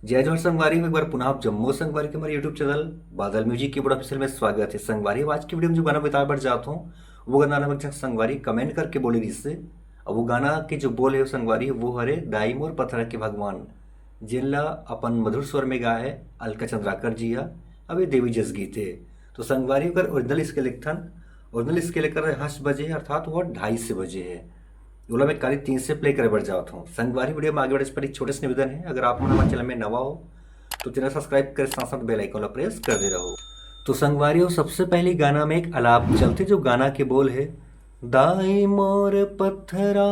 जय जोहर संगवारी में एक बार पुनः आप जम्मू संगवारी के हमारे यूट्यूब चैनल बादल म्यूजिक की बड़ा ऑफिशियल में स्वागत है। संगवारी आज की वीडियो में जो गाना बता बढ़ जाता हूँ वो गाना नमक संगवारी कमेंट करके बोले इससे। अब वो गाना के जो बोल है संगवारी वो हरे दाई मोर पथरा के भगवान जिनला अपन मधुर स्वर में गा है अलका चंद्राकर जी या अब ये देवी जस गीत है। तो संगवारी का ओरिजिनल इसके लेकर 8 बजे अर्थात वो 2:30 बजे है। ओला मैं काली 3 से प्ले करे बढ़ जाता हूँ। संगवारी वीडियो में आगे बढ़े इस पर एक छोटे से निवेदन है, अगर आप हमारे चैनल में नवा हो तो चैनल सब्सक्राइब कर साथ साथ बेल आइकन प्रेस कर दे रहो। तो संगवारी सबसे पहले गाना में एक अलाप चलते जो गाना के बोल है दाई मोर पत्थरा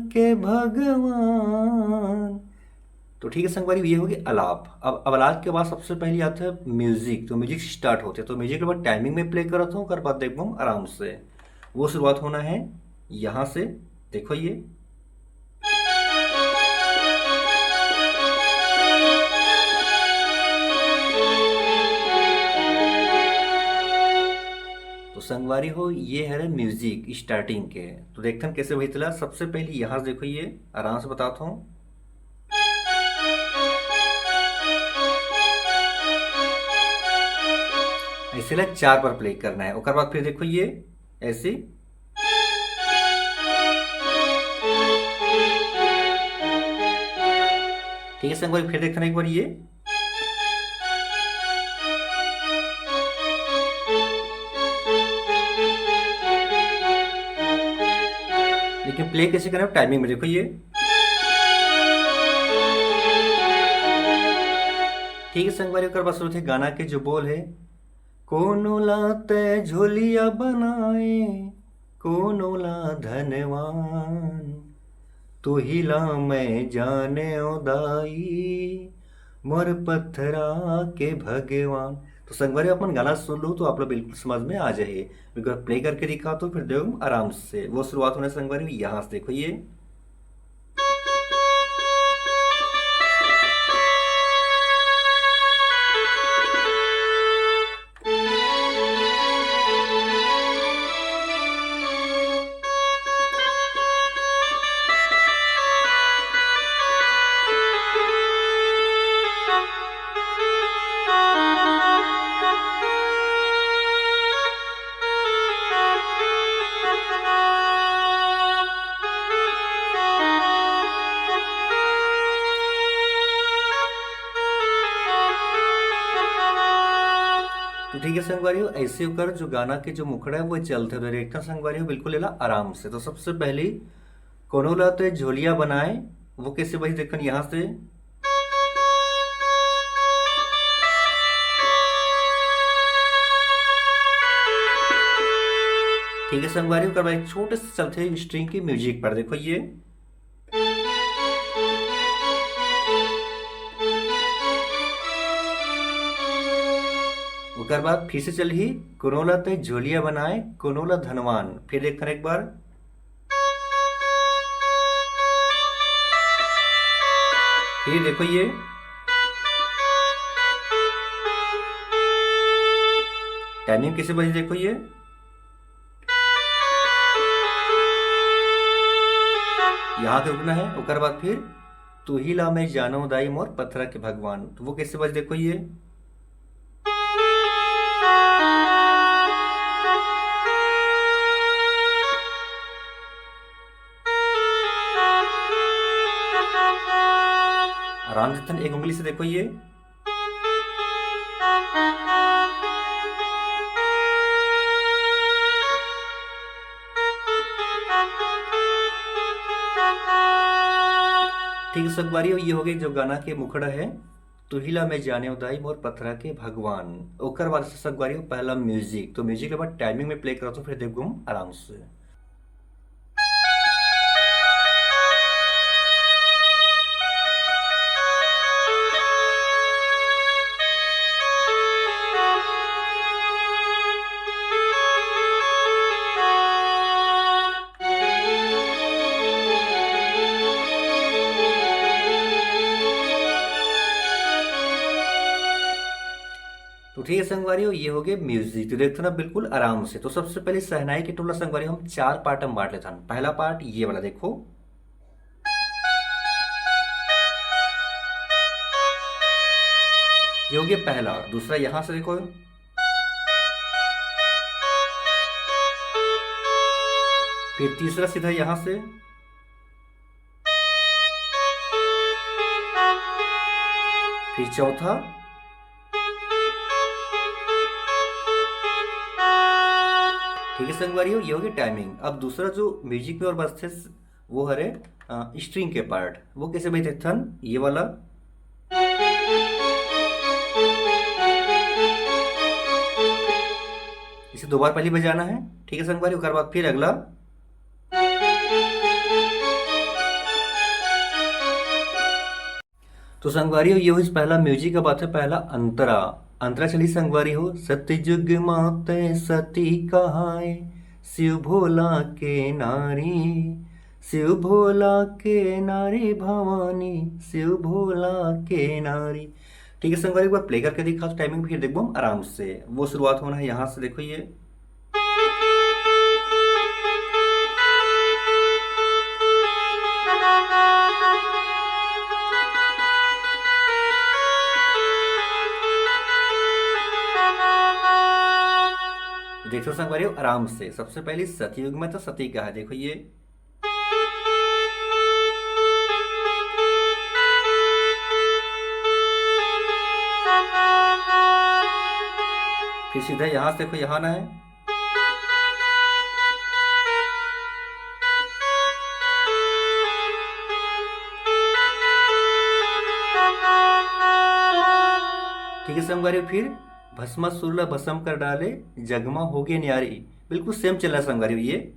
के भगवान। तो ठीक है संगवारी ये होगी अलाप। अब अलाप के बाद सबसे पहले आता है म्यूजिक। तो म्यूजिक स्टार्ट होते हैं तो म्यूजिक के बाद टाइमिंग में प्ले करता हूँ, कर बाद देखो हम आराम से। वो शुरुआत होना है यहाँ से, देखो ये तो संगवारी हो ये है म्यूजिक स्टार्टिंग के। तो देखते हैं कैसे वही चला। सबसे पहले यहाँ से देखो ये आराम से बताता हूँ। ऐसे लग 4 पर प्ले करना है, उसके बाद फिर देखो ये ऐसे ठीक है संगवारी। फिर देखते हैं एक बार ये लेकिन प्ले कैसे करें टाइमिंग में, देखो ये ठीक है संगवारी। कर बस थे गाना के जो बोल है कोनो लाते झोलिया बनाए कोनो ला धनवान तो हिला मैं जाने दाई मोर पत्थरा के भगवान। तो संगवारी अपन गाना सुन लो तो आप लोग बिल्कुल समझ में आ जाए। प्ले करके दिखा तो फिर देखो आराम से। वो शुरुआत होने संगवारी यहाँ से देखो ये तो ठीक है संगवारी ऐसे होकर जो गाना के जो मुखड़ा है वो चलते तो देखता संगवारी बिल्कुल लेला आराम से। तो सबसे पहले कोनो लाते झोलिया बनाए वो कैसे भाई देखन यहाँ से ठीक है संगवारी कर एक छोटे से चलते स्ट्रिंग की म्यूजिक पर देखो ये उसके बाद फिर से चली कोनोला ते झोलिया बनाए कोनोला धनवान। फिर देखते एक बार फिर देखो ये टाइमिंग कैसे बजी देखो ये यहाँ के रुकना है। उसके बाद फिर तू ही ला मैं जानो दाई मोर पत्थरा के भगवान। तो वो कैसे बज देखो ये आराम से एक उंगली से देखो ये ठीक है संगवारी ये हो गई जो गाना के मुखड़ा है तुहिला में जाने उदाई मोर पथरा के भगवान। ओकर बाद से संगवारी पहला म्यूजिक। तो म्यूजिक के बाद टाइमिंग में प्ले करा तो फिर देखो हम आराम से। तो ठीक है संगवारी ये हो गए म्यूजिक। तो देखते ना बिल्कुल आराम से। तो सबसे पहले सहनाई के टोला संगवारी हम 4 पार्ट हम बांट लेते हैं। पहला पार्ट ये वाला देखो ये हो गया पहला। दूसरा यहाँ से देखो, फिर तीसरा सीधा यहाँ से, फिर चौथा, ठीक है संगवारियों, ये होगी टाइमिंग। अब दूसरा जो म्यूजिक में और बजते वो हरे स्ट्रिंग के पार्ट, वो कैसे बजते थन, ये वाला, इसे दो बार पहले बजाना है, ठीक है संगवारी। उसके बाद फिर अगला, तो संगवारी हो ये हो इस पहला म्यूजिक का बात है, पहला अंतरा। अंतरा चली संगवारी हो, सतयुग माते सती कहाए, शिव भोला के नारी, शिव भोला के नारी भवानी, शिव भोला के नारी। ठीक है संगवारी, एक बार प्ले करके दिखा तो टाइमिंग फिर देखो हम आराम से। वो शुरुआत होना है यहाँ से, देखो ये, देखो संगवारी आराम से। सबसे पहले सतयुग में तो सती का है, देखो ये, फिर सीधा यहां से देखो, यहाँ ना है, ठीक है संगवारी। फिर भस्मासुर भस्म कर डाले, जगमा हो गए न्यारी, बिल्कुल सेम चल रहा है संगवारी ये।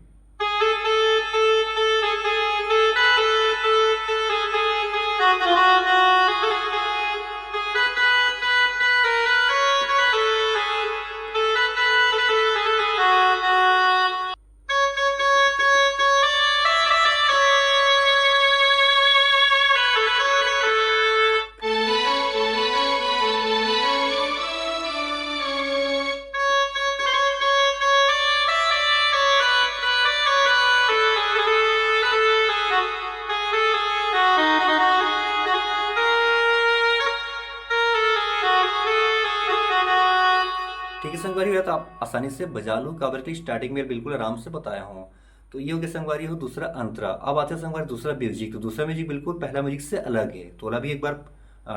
ठीक है संगवारी हो, तो आप आसानी से बजा लो, काबर की स्टार्टिंग में बिल्कुल आराम से बताया हूँ। तो ये हो गया संगवारी हो दूसरा अंतरा। अब आते हैं संगवारी दूसरा म्यूजिक। तो दूसरा म्यूजिक बिल्कुल पहला म्यूजिक से अलग है, तो भी एक बार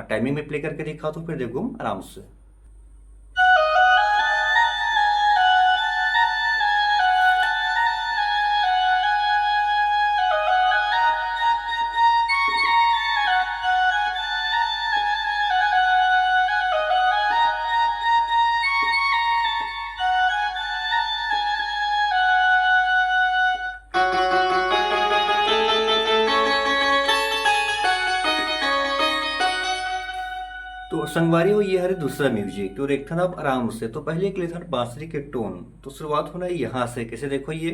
टाइमिंग में प्ले करके दिखा तो फिर देखो आराम से। तो संगवारी हो ये हरे दूसरा म्यूजिक। तो देखता ना आप आराम से। तो पहले के लिए था बांसुरी के टोन, तो शुरुआत होना है यहाँ से, कैसे देखो ये,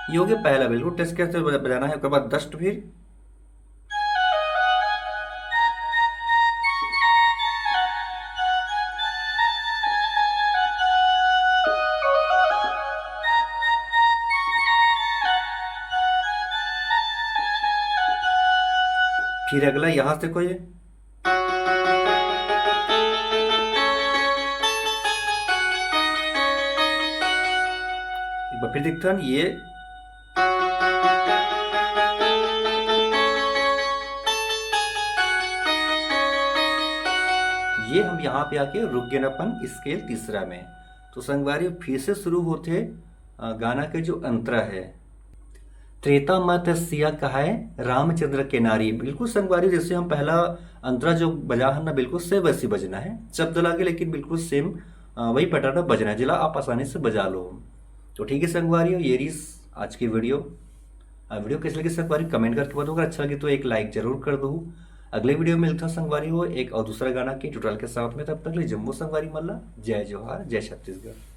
ये हो गया पहला, बिल्कुल टेस्ट करते हुए बजाना है। उसके बाद दस्ट, फिर अगला यहां से देखो ये, एक बार फिर दिखता है ये, ये हम यहाँ पे आके रुक गए अपन स्केल तीसरा में। तो संगवारी फिर से शुरू होते गाना के जो अंतरा है, त्रेता मत सिया कहाए रामचंद्र के नारी। बिल्कुल संगवारी जैसे हम पहला अंतरा जो बजा है ना, बिल्कुल सेम वैसी बजना है, शब्द लागे लेकिन बिल्कुल सेम वही पैटर्न बजना है, जिला आप आसानी से बजा लो। तो ठीक है संगवारी, ये रही आज की वीडियो। वीडियो कैसे लगी संगवारी कमेंट करके बताओ, अगर अच्छा लगे तो एक लाइक जरूर कर दो। अगले वीडियो में मिलता संगवारी हो एक और दूसरा गाना के ट्यूटोरियल के साथ में, तब तक ले जम्मू संगवारी मल्ला, जय जोहार, जय छत्तीसगढ़।